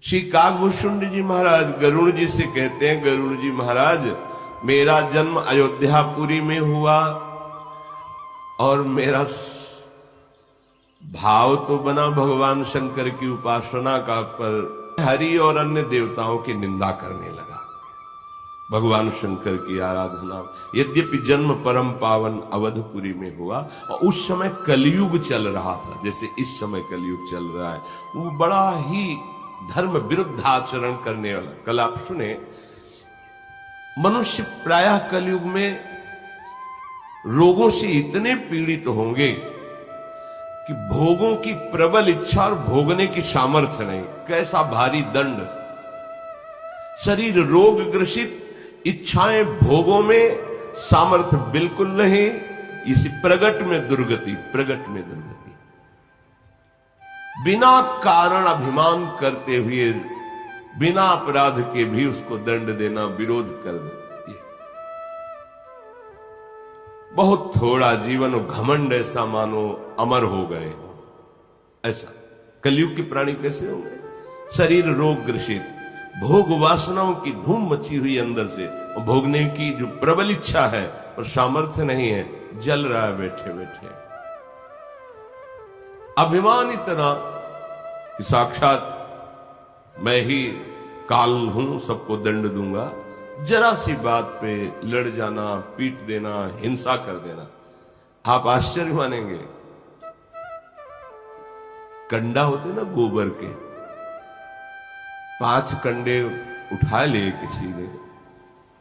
श्री काकभूषुंड जी महाराज गरुड़ जी से कहते हैं, गरुड़ जी महाराज मेरा जन्म अयोध्यापुरी में हुआ और मेरा भाव तो बना भगवान शंकर की उपासना का, पर हरि और अन्य देवताओं की निंदा करने लगा। भगवान शंकर की आराधना, यद्यपि जन्म परम पावन अवधपुरी में हुआ और उस समय कलयुग चल रहा था, जैसे इस समय कलयुग चल रहा है। वो बड़ा ही धर्म विरुद्ध आचरण करने वाला। कल आप सुने, मनुष्य प्रायः कलयुग में रोगों से इतने पीड़ित होंगे कि भोगों की प्रबल इच्छा और भोगने की सामर्थ्य नहीं। कैसा भारी दंड! शरीर रोग ग्रसित, इच्छाएं भोगों में, सामर्थ्य बिल्कुल नहीं। इसी प्रगट में दुर्गति, प्रगट में दुर्गति। बिना कारण अभिमान करते हुए, बिना अपराध के भी उसको दंड देना, विरोध कर दे। बहुत थोड़ा जीवन घमंड ऐसा मानो अमर हो गए। ऐसा कलयुग के प्राणी कैसे होंगे? शरीर रोग ग्रसित, भोग वासनाओं की धूम मची हुई अंदर से, और भोगने की जो प्रबल इच्छा है और सामर्थ्य नहीं है, जल रहा है बैठे बैठे। अभिमान इतना कि साक्षात मैं ही काल हूं, सबको दंड दूंगा। जरा सी बात पे लड़ जाना, पीट देना, हिंसा कर देना। आप आश्चर्य मानेंगे, कंडा होते ना गोबर के, 5 कंडे उठा लिए किसी ने,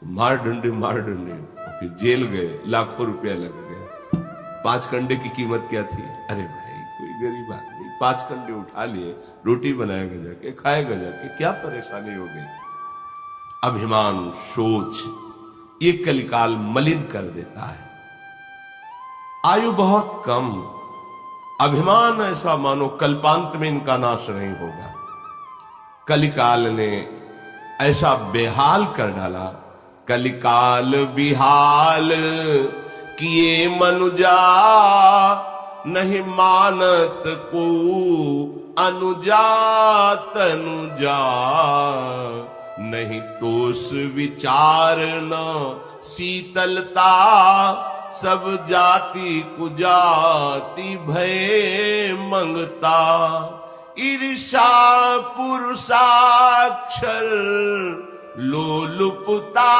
मार डंडे और फिर जेल गए, लाखों रुपया लग गया। 5 कंडे की कीमत क्या थी? अरे भाई कोई गरीब आदमी 5 कंडे उठा लिए, रोटी बनाएगा जाके, खाएगा जाके, क्या परेशानी हो गई? अभिमान, सोच, ये कलिकाल मलिन कर देता है। आयु बहुत कम, अभिमान ऐसा मानो कल्पांत में इनका नाश नहीं होगा। कलिकाल ने ऐसा बेहाल कर डाला। कलिकाल बिहाल किए मनुजा, नहीं मानत को अनुजा तनुजा। नहीं तोष विचार न शीतलता, सब जाति कुजाति भय मंगता। ईर्षा पुरुषाक्षर लोलुपता,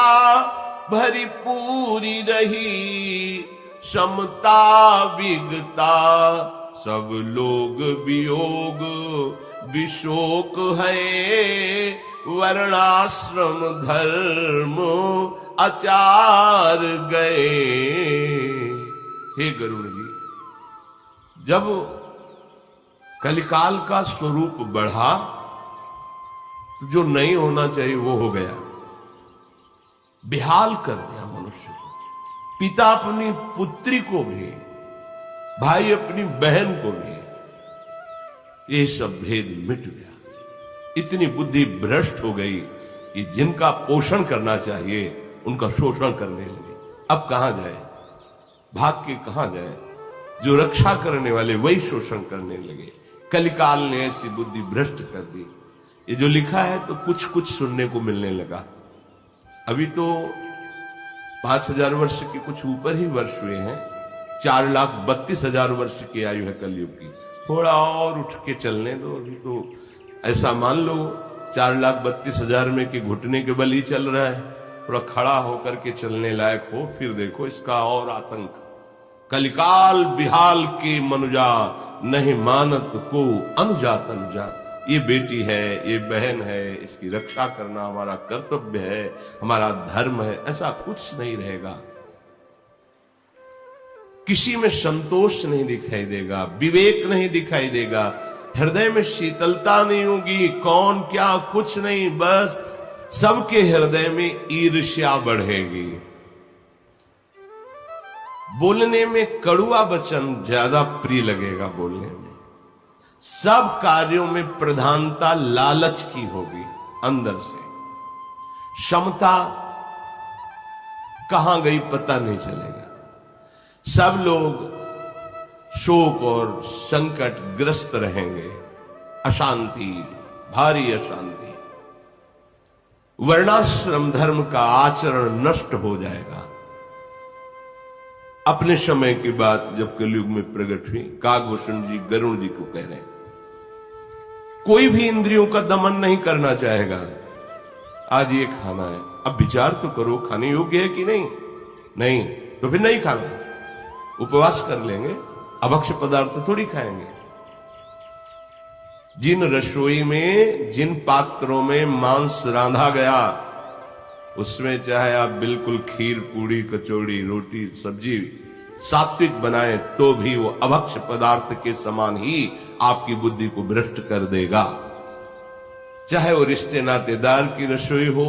भरी पूरी रही समता विगता। सब लोग वियोग विशोक है, वर्णाश्रम धर्म आचार गए। हे गरुड़ जी, जब कलिकाल का स्वरूप बढ़ा तो जो नहीं होना चाहिए वो हो गया। बेहाल कर दिया मनुष्य को। पिता अपनी पुत्री को भी, भाई अपनी बहन को भी, ये सब भेद मिट गया। इतनी बुद्धि भ्रष्ट हो गई कि जिनका पोषण करना चाहिए उनका शोषण करने लगे। अब कहां जाए, भाग के कहां जाए? जो रक्षा करने वाले वही शोषण करने लगे। कलिकाल ने ऐसी बुद्धि भ्रष्ट कर दी। ये जो लिखा है तो कुछ कुछ सुनने को मिलने लगा। अभी तो 5000 वर्ष के कुछ ऊपर ही वर्ष हुए हैं। 4,32,000 वर्ष की आयु है कलयुग की। थोड़ा और उठ के चलने दो। अभी तो ऐसा मान लो 4,32,000 में के घुटने के बल ही चल रहा है। थोड़ा खड़ा होकर के चलने लायक हो, फिर देखो इसका और आतंक। कलिकाल बिहाल के मनुजा, नहीं मानत को अनुजा तनुजा। ये बेटी है, ये बहन है, इसकी रक्षा करना हमारा कर्तव्य है, हमारा धर्म है। ऐसा कुछ नहीं रहेगा। किसी में संतोष नहीं दिखाई देगा, विवेक नहीं दिखाई देगा, हृदय में शीतलता नहीं होगी। कौन क्या कुछ नहीं, बस सबके हृदय में ईर्ष्या बढ़ेगी। बोलने में कड़ुआ वचन ज्यादा प्रिय लगेगा बोलने में। सब कार्यों में प्रधानता लालच की होगी अंदर से। क्षमता कहां गई पता नहीं चलेगा। सब लोग शोक और संकट ग्रस्त रहेंगे, अशांति, भारी अशांति। वर्णाश्रम धर्म का आचरण नष्ट हो जाएगा। अपने समय की बात जब कलयुग में प्रकट हुई, काकभूषण जी गरुण जी को कह रहे हैं, कोई भी इंद्रियों का दमन नहीं करना चाहेगा। आज ये खाना है, अब विचार तो करो खाने योग्य है कि नहीं। नहीं तो फिर नहीं खाना, उपवास कर लेंगे, अभक्ष्य पदार्थ थोड़ी खाएंगे। जिन रसोई में, जिन पात्रों में मांस रांधा गया, उसमें चाहे आप बिल्कुल खीर, पूड़ी, कचौड़ी, रोटी, सब्जी सात्विक बनाए तो भी वो अभक्ष्य पदार्थ के समान ही आपकी बुद्धि को भ्रष्ट कर देगा। चाहे वो रिश्ते नातेदार की रसोई हो,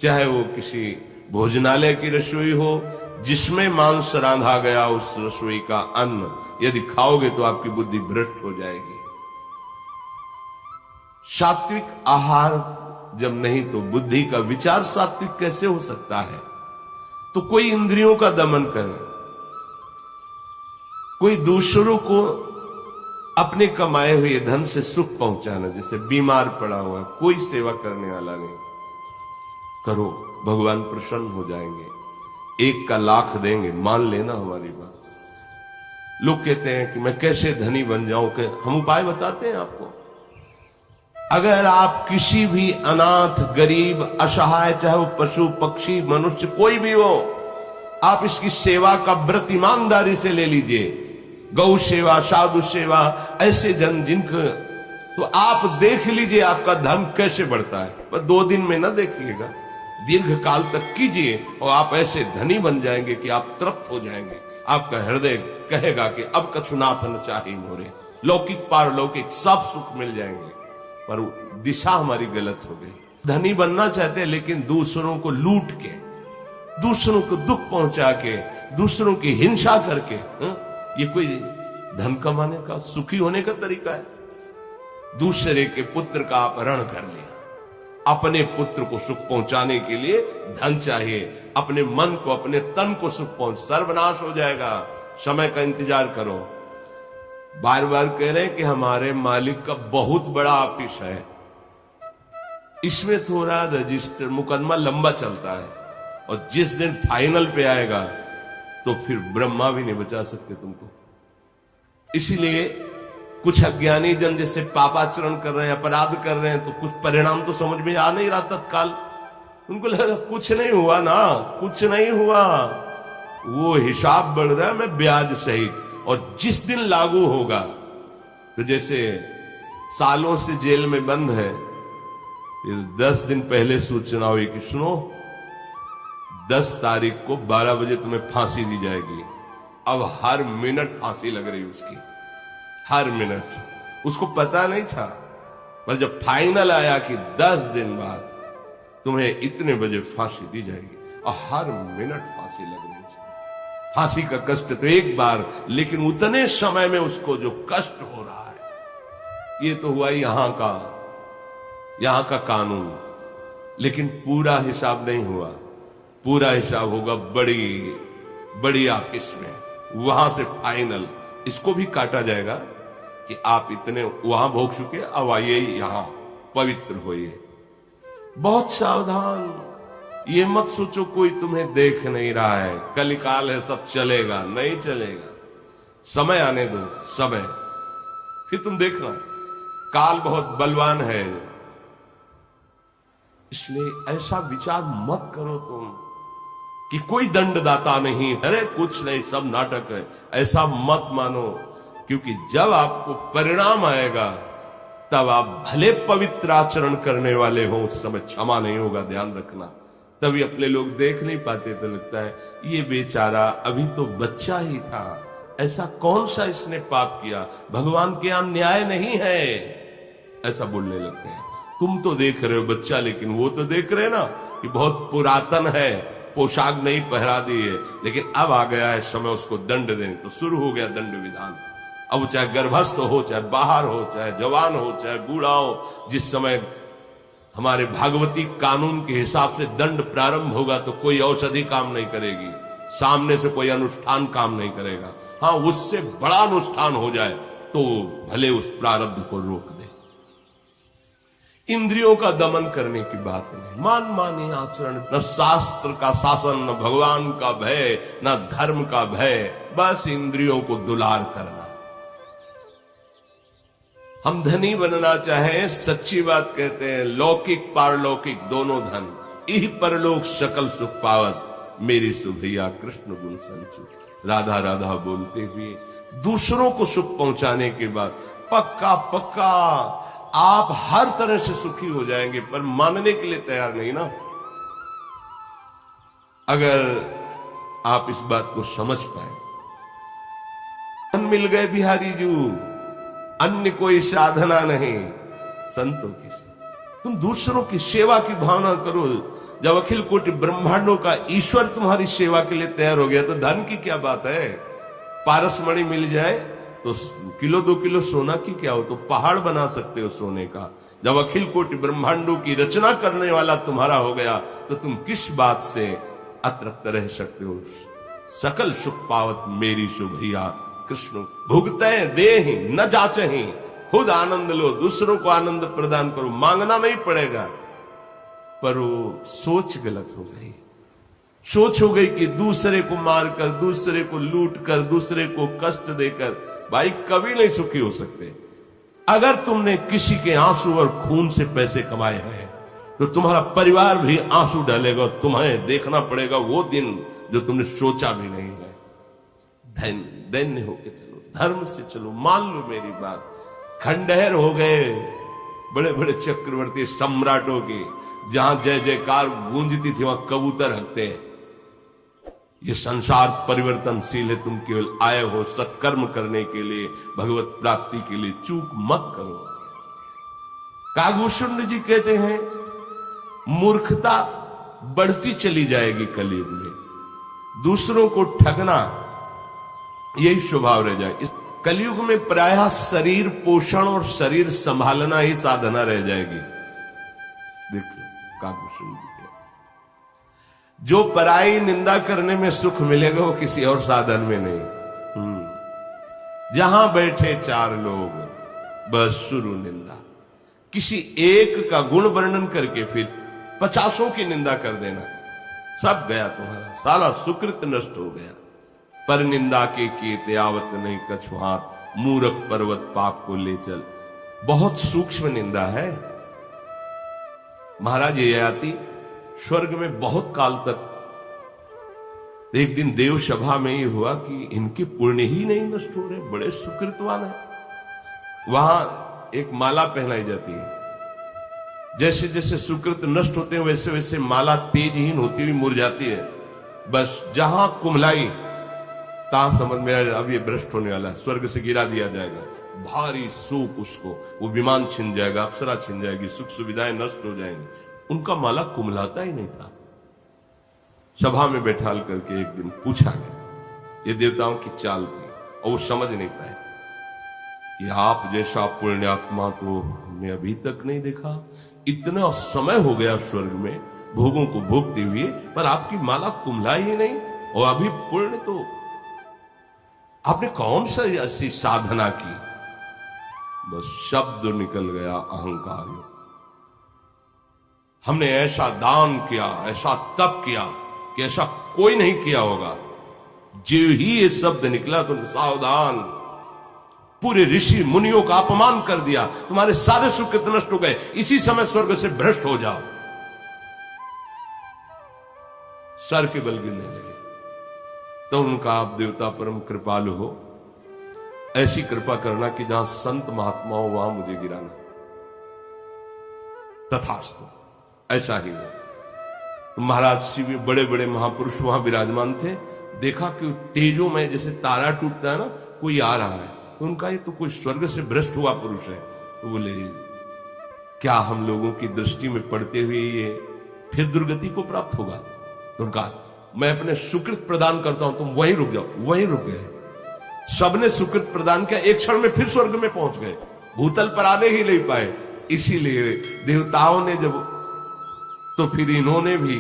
चाहे वो किसी भोजनालय की रसोई हो, जिसमें मांस रांधा गया उस रसोई का अन्न यदि खाओगे तो आपकी बुद्धि भ्रष्ट हो जाएगी। सात्विक आहार जब नहीं तो बुद्धि का विचार सात्विक कैसे हो सकता है। तो कोई इंद्रियों का दमन करे, कोई दूसरों को अपने कमाए हुए धन से सुख पहुंचाना, जैसे बीमार पड़ा हुआ कोई सेवा करने वाला नहीं, करो, भगवान प्रसन्न हो जाएंगे, 1 का लाख देंगे, मान लेना हमारी बात। लोग कहते हैं कि मैं कैसे धनी बन जाऊं, कि हम उपाय बताते हैं आपको। अगर आप किसी भी अनाथ, गरीब, असहाय, चाहे वो पशु, पक्षी, मनुष्य कोई भी हो, आप इसकी सेवा का व्रत ईमानदारी से ले लीजिए, गौ सेवा, साधु सेवा, ऐसे जन जिनको, तो आप देख लीजिए आपका धन कैसे बढ़ता है। पर 2 दिन में ना देखिएगा, दीर्घ काल तक कीजिए और आप ऐसे धनी बन जाएंगे कि आप तृप्त हो जाएंगे। आपका हृदय कहेगा कि अब कछुनाथ न चाहे मोरे, लौकिक पारलौकिक सब सुख मिल जाएंगे। पर दिशा हमारी गलत हो गई। धनी बनना चाहते हैं लेकिन दूसरों को लूट के, दूसरों को दुख पहुंचा के, दूसरों की हिंसा करके, ये कोई धन कमाने का, सुखी होने का तरीका है? दूसरे के पुत्र का अपहरण कर लिया, अपने पुत्र को सुख पहुंचाने के लिए धन चाहिए, अपने मन को, अपने तन को सुख पहुंच, सर्वनाश हो जाएगा। समय का इंतजार करो। बार बार कह रहे हैं कि हमारे मालिक का बहुत बड़ा ऑफिस है, इसमें थोड़ा रजिस्टर मुकदमा लंबा चलता है, और जिस दिन फाइनल पे आएगा तो फिर ब्रह्मा भी नहीं बचा सकते तुमको। इसीलिए कुछ अज्ञानी जन जैसे पापाचरण कर रहे हैं, अपराध कर रहे हैं, तो कुछ परिणाम तो समझ में आ नहीं रहा तत्काल। उनको लगा कुछ नहीं हुआ ना, कुछ नहीं हुआ, वो हिसाब बढ़ रहा है मैं ब्याज सहित। और जिस दिन लागू होगा, तो जैसे सालों से जेल में बंद है, फिर 10 दिन पहले सूचना हुई कि सुनो 10 तारीख को 12 बजे तुम्हें फांसी दी जाएगी। अब हर मिनट फांसी लग रही उसकी, हर मिनट। उसको पता नहीं था, पर जब फाइनल आया कि 10 दिन बाद तुम्हें इतने बजे फांसी दी जाएगी, और हर मिनट फांसी लग रही है। फांसी का कष्ट तो एक बार, लेकिन उतने समय में उसको जो कष्ट हो रहा है, ये तो हुआ यहां का कानून। लेकिन पूरा हिसाब नहीं हुआ, पूरा हिसाब होगा बड़ी ऑफिस में, वहां से फाइनल इसको भी काटा जाएगा कि आप इतने वहां भोग चुके, अब आइए यहां पवित्र होइए। बहुत सावधान, ये मत सोचो कोई तुम्हें देख नहीं रहा है, कलिकाल है, सब चलेगा, नहीं चलेगा। समय आने दो, समय, फिर तुम देखना काल बहुत बलवान है। इसलिए ऐसा विचार मत करो तुम कि कोई दंडदाता नहीं, अरे कुछ नहीं, सब नाटक है, ऐसा मत मानो। क्योंकि जब आपको परिणाम आएगा तब आप भले पवित्र आचरण करने वाले हो, उस समय क्षमा नहीं होगा, ध्यान रखना। तभी अपने लोग देख नहीं पाते, तो लगता है ये बेचारा अभी तो बच्चा ही था, ऐसा कौन सा इसने पाप किया, भगवान के यहां न्याय नहीं है, ऐसा बोलने लगते हैं। तुम तो देख रहे हो बच्चा, लेकिन वो तो देख रहे ना कि बहुत पुरातन है, पोशाक नहीं पहरा दी है, लेकिन अब आ गया है समय उसको दंड देने। तो शुरू हो गया दंड विधान। अब चाहे गर्भस्थ हो, चाहे बाहर हो, चाहे जवान हो, चाहे बूढ़ा हो, जिस समय हमारे भागवती कानून के हिसाब से दंड प्रारंभ होगा तो कोई औषधि काम नहीं करेगी, सामने से कोई अनुष्ठान काम नहीं करेगा। हाँ, उससे बड़ा अनुष्ठान हो जाए तो भले उस प्रारब्ध को रोक दे। इंद्रियों का दमन करने की बात नहीं, मान मानी आचरण, न शास्त्र का शासन, न भगवान का भय, न धर्म का भय, बस इंद्रियों को दुलार करना। हम धनी बनना चाहें, सच्ची बात कहते हैं, लौकिक पारलौकिक दोनों धन, इह परलोक सकल सुख पावत, मेरी सुभैया कृष्ण गुण संचु। राधा राधा बोलते हुए दूसरों को सुख पहुंचाने के बाद पक्का पक्का आप हर तरह से सुखी हो जाएंगे, पर मानने के लिए तैयार नहीं ना। अगर आप इस बात को समझ पाए, मिल गए बिहारी जू, अन्य कोई साधना नहीं संतों की से। तुम दूसरों की सेवा की भावना करो। जब अखिल कोटि ब्रह्मांडों का ईश्वर तुम्हारी सेवा के लिए तैयार हो गया तो धन की क्या बात है। पारसमणि मिल जाए तो किलो 2 किलो सोना की क्या हो, तो पहाड़ बना सकते हो सोने का। जब अखिल कोटि ब्रह्मांडों की रचना करने वाला तुम्हारा हो गया तो तुम किस बात से अतृप्त रह सकते हो। सकल सुख पावत मेरी सुभैया कृष्ण, भुगते दे ही न जाचे ही, खुद आनंद लो, दूसरों को आनंद प्रदान करो, मांगना नहीं पड़ेगा। पर वो सोच गलत हो गई। सोच हो गई कि दूसरे को मारकर, दूसरे को लूट कर, दूसरे को कष्ट देकर भाई कभी नहीं सुखी हो सकते। अगर तुमने किसी के आंसू और खून से पैसे कमाए हैं तो तुम्हारा परिवार भी आंसू डालेगा और तुम्हें देखना पड़ेगा वो दिन जो तुमने सोचा भी नहीं है। दैन्य होके चलो, धर्म से चलो, मान लो मेरी बात। खंडहर हो गए बड़े बड़े चक्रवर्ती सम्राटों की, जहां जय जयकार गूंजती थी वहां कबूतर हकते हैं। ये संसार परिवर्तनशील है, तुम केवल आए हो सत्कर्म करने के लिए, भगवत प्राप्ति के लिए, चूक मत करो। कागभूषण जी कहते हैं मूर्खता बढ़ती चली जाएगी कलयुग में, दूसरों को ठगना यही स्वभाव रह जाए। इस कलयुग में प्रायः शरीर पोषण और शरीर संभालना ही साधना रह जाएगी। देख लो कागभूषण जी, जो पराई निंदा करने में सुख मिलेगा वो किसी और साधन में नहीं। जहां बैठे 4 लोग बस शुरू निंदा, किसी एक का गुण वर्णन करके फिर 50 की निंदा कर देना, सब गया तुम्हारा साला सुकृत नष्ट हो गया। पर निंदा के कीते आवत नहीं कछुहार, मूर्ख पर्वत पाप को ले चल। बहुत सूक्ष्म निंदा है महाराज। ये आती स्वर्ग में बहुत काल तक। एक दिन देव सभा में ये हुआ कि इनके पुण्य ही नहीं नष्ट हो रहे, बड़े सुकृतवान है। वहां एक माला पहनाई जाती है, जैसे जैसे सुकृत नष्ट होते हैं वैसे वैसे माला तेजहीन होती हुई मुरझाती है। बस जहां कुम्हलाई तहां समझ में आया अब ये भ्रष्ट होने वाला है, स्वर्ग से गिरा दिया जाएगा। भारी शोक उसको, वो विमान छिन जाएगा, अप्सरा छिन जाएगी, सुख सुविधाएं नष्ट हो जाएंगी। उनका माला कुम्हलाता ही नहीं था। सभा में बैठाल करके एक दिन पूछा गया, ये देवताओं की चाल थी, और वो समझ नहीं पाए कि आप जैसा पुण्यात्मा तो हमने अभी तक नहीं देखा। इतना समय हो गया स्वर्ग में भोगों को भोगते हुए, पर आपकी माला कुम्हलाई ही नहीं, और अभी पुण्य तो आपने कौन सा ऐसी साधना की। बस शब्द निकल गया अहंकार। हमने ऐसा दान किया, ऐसा तप किया कि ऐसा कोई नहीं किया होगा। जो ही ये शब्द निकला तो सावधान, पूरे ऋषि मुनियों का अपमान कर दिया, तुम्हारे सारे सुख नष्ट हो गए, इसी समय स्वर्ग से भ्रष्ट हो जाओ। सर के बल गिरने लगे। तो उनका आप देवता परम कृपालु हो, ऐसी कृपा करना कि जहां संत महात्मा हो वहां मुझे गिराना। तथास्तु, ऐसा ही हो। तो महाराज शिव बड़े बड़े महापुरुष वहां विराजमान थे। देखा कि तेजों में जैसे तारा टूटता है ना, कोई आ रहा है, तो उनका ये तो कोई स्वर्ग से भ्रष्ट हुआ पुरुष है। तो बोले क्या हम लोगों की दृष्टि में पड़ते हुए ये फिर दुर्गति को प्राप्त होगा? तो उनका मैं अपने सुकृत प्रदान करता हूं, तुम वहीं रुक जाओ। वहीं रुक गए। सबने सुकृत प्रदान किया, एक क्षण में फिर स्वर्ग में पहुंच गए, भूतल पर आने ही नहीं पाए। इसीलिए देवताओं ने जब, तो फिर इन्होंने भी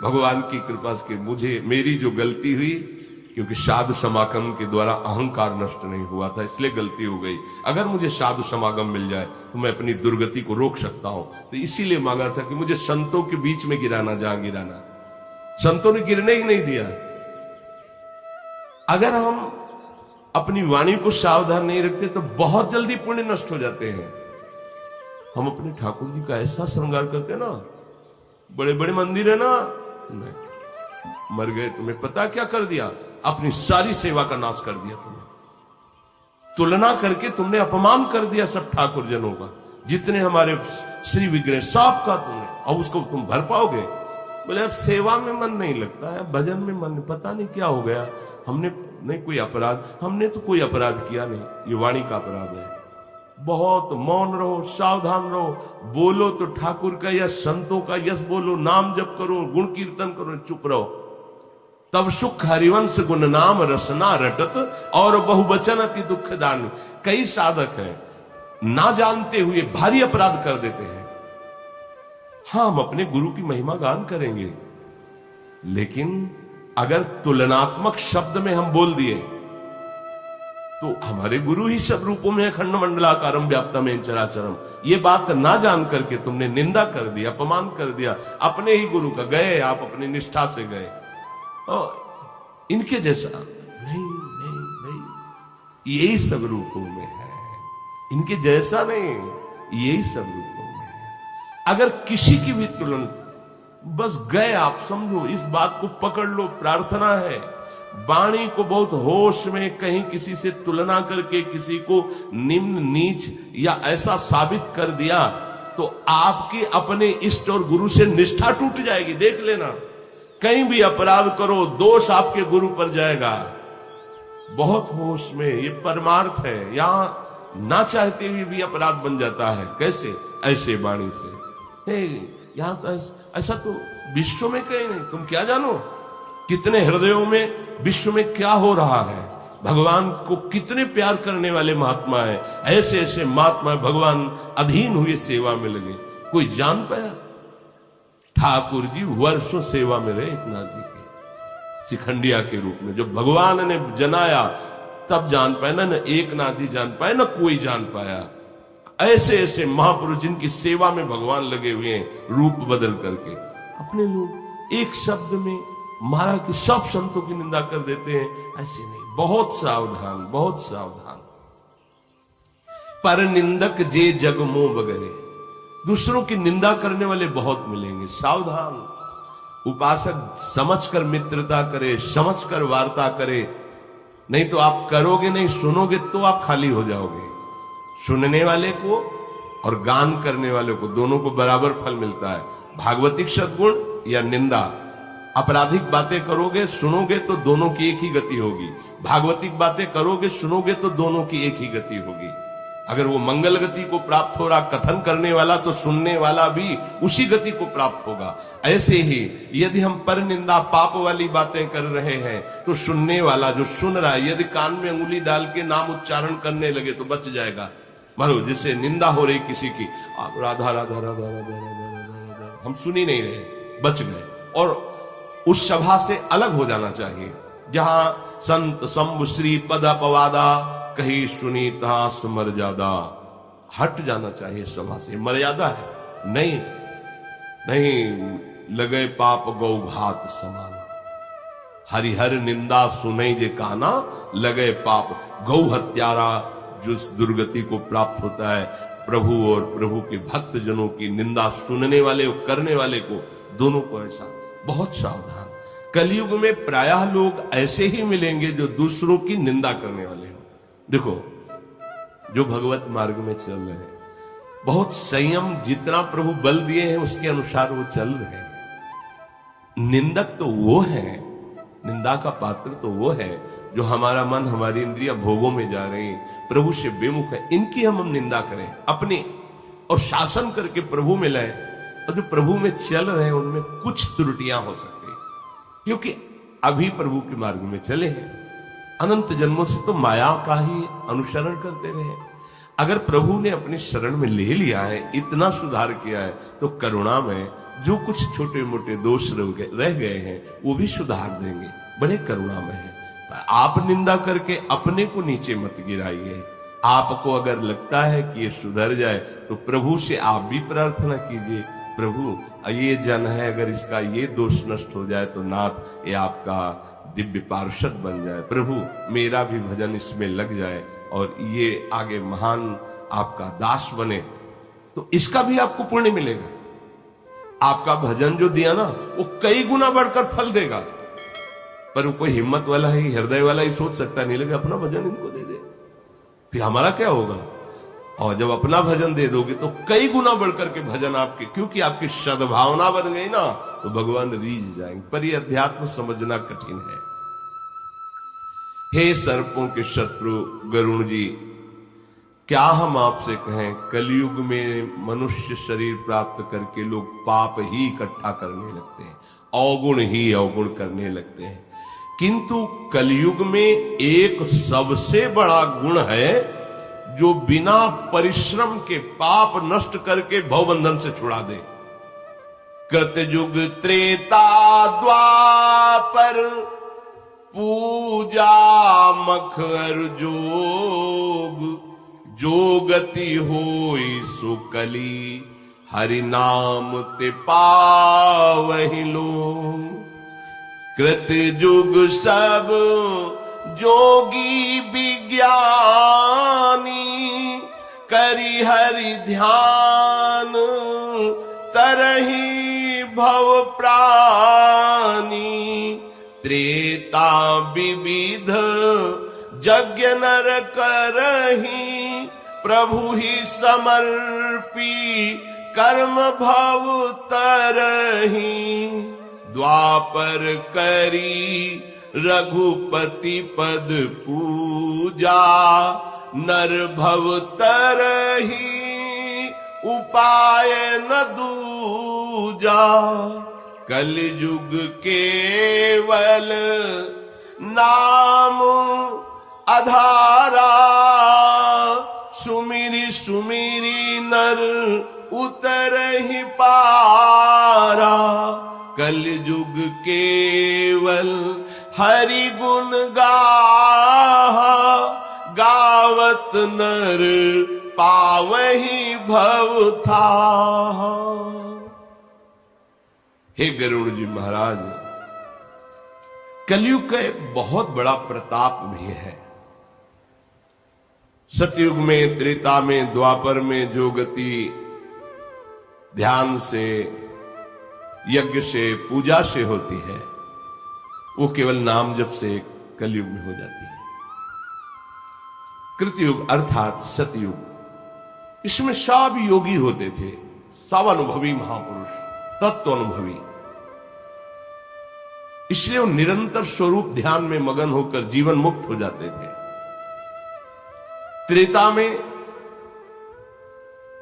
भगवान की कृपा से मुझे, मेरी जो गलती हुई क्योंकि साधु समागम के द्वारा अहंकार नष्ट नहीं हुआ था, इसलिए गलती हो गई। अगर मुझे साधु समागम मिल जाए तो मैं अपनी दुर्गति को रोक सकता हूं, तो इसीलिए मांगा था कि मुझे संतों के बीच में गिराना, जहां गिराना। संतों ने गिरने ही नहीं दिया। अगर हम अपनी वाणी को सावधान नहीं रखते तो बहुत जल्दी पुण्य नष्ट हो जाते हैं। हम अपने ठाकुर जी का ऐसा श्रृंगार करते हैं ना, बड़े बड़े मंदिर है ना, नहीं, मर गए, तुम्हें पता क्या कर दिया? अपनी सारी सेवा का नाश कर दिया तुमने। तुलना करके तुमने अपमान कर दिया सब ठाकुर जनों का, जितने हमारे श्री विग्रह सब का तुमने, अब उसको तुम भर पाओगे? बोले अब सेवा में मन नहीं लगता है, भजन में मन, पता नहीं क्या हो गया। हमने नहीं कोई अपराध, हमने तो कोई अपराध किया नहीं, ये वाणी का अपराध है। बहुत मौन रहो, सावधान रहो, बोलो तो ठाकुर का या संतों का यश बोलो, नाम जप करो, गुण कीर्तन करो, चुप रहो। तब सुख हरिवंश गुण नाम रसना रटत और बहुवचन अति दुख दान। कई साधक हैं ना जानते हुए भारी अपराध कर देते हैं। हाँ, हम अपने गुरु की महिमा गान करेंगे, लेकिन अगर तुलनात्मक शब्द में हम बोल दिए तो हमारे गुरु ही सब रूपों में अखंड मंडलाकारम व्याप्तम चराचरम, ये बात ना जान करके तुमने निंदा कर दी, अपमान कर दिया अपने ही गुरु का। गए आप अपनी निष्ठा से गए, और इनके जैसा नहीं नहीं नहीं, यही सब रूपों में है, इनके जैसा नहीं, यही सब रूपों में है। अगर किसी की भी तुलना, बस गए आप, समझो, इस बात को पकड़ लो। प्रार्थना है, वाणी को बहुत होश में, कहीं किसी से तुलना करके किसी को निम्न नीच या ऐसा साबित कर दिया तो आपकी अपने इष्ट और गुरु से निष्ठा टूट जाएगी। देख लेना, कहीं भी अपराध करो, दोष आपके गुरु पर जाएगा। बहुत होश में, ये परमार्थ है। यहां ना चाहते हुए भी अपराध बन जाता है। कैसे? ऐसे वाणी से। यहां तो ऐसा तो विश्व में कहीं नहीं, तुम क्या जानो कितने हृदयों में विश्व में क्या हो रहा है। भगवान को कितने प्यार करने वाले महात्मा है, ऐसे ऐसे महात्मा भगवान अधीन हुए सेवा में लगे। कोई जान पाया? ठाकुर जी वर्षों सेवा में रहे एकनाथ जी के शिखंडिया के रूप में। जब भगवान ने जनाया तब जान पाया ना एकनाथ जी जान पाए, ना कोई जान पाया। ऐसे ऐसे महापुरुष जिनकी सेवा में भगवान लगे हुए हैं, रूप बदल करके। अपने लोग एक शब्द में महाराज के सब संतों की निंदा कर देते हैं, ऐसे नहीं। बहुत सावधान, बहुत सावधान। पर निंदक जे जग मोह बगरे, दूसरों की निंदा करने वाले बहुत मिलेंगे, सावधान। उपासक समझकर मित्रता करे, समझकर वार्ता करे, नहीं तो आप करोगे नहीं, सुनोगे तो आप खाली हो जाओगे। सुनने वाले को और गान करने वाले को दोनों को बराबर फल मिलता है। भागवतिक सद्गुण या निंदा, आपराधिक बातें करोगे सुनोगे तो दोनों की एक ही गति होगी, भागवतिक बातें करोगे सुनोगे तो दोनों की एक ही गति होगी। अगर वो मंगल गति को प्राप्त हो रहा कथन करने वाला, तो सुनने वाला भी उसी गति को प्राप्त होगा। ऐसे ही यदि हम पर निंदा पाप वाली बातें कर रहे हैं तो सुनने वाला जो सुन रहा है, यदि कान में उंगली डाल के नाम उच्चारण करने लगे तो बच जाएगा। मानो जैसे निंदा हो रही किसी की, आप राधा राधा राधा राधा राधा, हम सुन ही नहीं रहे, बच गए। और उस सभा से अलग हो जाना चाहिए जहां संत शंभु श्री पद अपवादा, कहीं सुनी तहां सुमर्यादा। हट जाना चाहिए सभा से, मर्यादा है। नहीं नहीं लगे पाप गौ घात समाना, हरिहर निंदा सुने जे काना, लगे पाप गौ हत्यारा। जो दुर्गति को प्राप्त होता है प्रभु और प्रभु के भक्त जनों की निंदा सुनने वाले और करने वाले को, दोनों को ऐसा। बहुत सावधान। कलयुग में प्रायः लोग ऐसे ही मिलेंगे जो दूसरों की निंदा करने वाले हो। देखो, जो भगवत मार्ग में चल रहे हैं, बहुत संयम, जितना प्रभु बल दिए हैं उसके अनुसार वो चल रहे हैं। निंदक तो वो है, निंदा का पात्र तो वो है जो हमारा मन, हमारी इंद्रिया भोगों में जा रही, प्रभु से बेमुख है। इनकी हम निंदा करें अपनी, और शासन करके प्रभु में लाए, और जो प्रभु में चल रहे हैं उनमें कुछ त्रुटियां हो सकती, क्योंकि अभी प्रभु के मार्ग में चले हैं। अनंत जन्मों से तो माया का ही अनुसरण करते रहे। अगर प्रभु ने अपने शरण में ले लिया है, इतना सुधार किया है, तो करुणा में जो कुछ छोटे मोटे दोष रह गए हैं वो भी सुधार देंगे। बड़े करुणा में है। आप निंदा करके अपने को नीचे मत गिराइए। आपको अगर लगता है कि ये सुधर जाए तो प्रभु से आप भी प्रार्थना कीजिए, प्रभु ये जन है, अगर इसका ये दोष नष्ट हो जाए तो नाथ ये आपका दिव्य पार्षद बन जाए, प्रभु मेरा भी भजन इसमें लग जाए और ये आगे महान आपका दास बने, तो इसका भी आपको पुण्य मिलेगा। आपका भजन जो दिया ना वो कई गुना बढ़कर फल देगा। पर वो कोई हिम्मत वाला ही, हृदय वाला ही सोच सकता नहीं, लगे अपना भजन इनको दे दे, फिर हमारा क्या होगा। और जब अपना भजन दे दोगे तो कई गुना बढ़कर के भजन आपके, क्योंकि आपकी सद्भावना बन गई ना, तो भगवान रीझ जाएंगे। पर ये अध्यात्म समझना कठिन है। हे सर्पों के शत्रु गरुण जी, क्या हम आपसे कहें, कलयुग में मनुष्य शरीर प्राप्त करके लोग पाप ही इकट्ठा करने लगते हैं, अवगुण ही अवगुण करने लगते हैं। किंतु कलयुग में एक सबसे बड़ा गुण है जो बिना परिश्रम के पाप नष्ट करके भवबंधन से छुड़ा दे। कृतयुग त्रेता द्वापर पूजा मखर जोग, जो गति होई सुकली हरि नाम ते पावहि लोग। कृतयुग सब जोगी विज्ञानी, करी हरि ध्यान तरहि भव प्राणी। त्रेता विविध यज्ञ नर करहि, प्रभु ही समर्पी कर्म भव तरहि। द्वापर करी रघुपति पद पूजा, नर भव तरहि उपाय न दूजा। कलयुग केवल नाम आधारा, सुमिरी सुमिरी नर उतरहि पारा। कलयुग केवल हरि गुण गाहा, गावत नर पावहि भव थाहा। हे गरुड़ जी महाराज, कलयुग का एक बहुत बड़ा प्रताप भी है। सतयुग में, त्रेता में, द्वापर में जो गति ध्यान से, यज्ञ से, पूजा से होती है, वो केवल नाम जप से कलयुग में हो जाती है। कृतयुग अर्थात सतयुग, इसमें सब योगी होते थे, सब अनुभवी महापुरुष, तत्व अनुभवी। इसलिए वो निरंतर स्वरूप ध्यान में मगन होकर जीवन मुक्त हो जाते थे। त्रेता में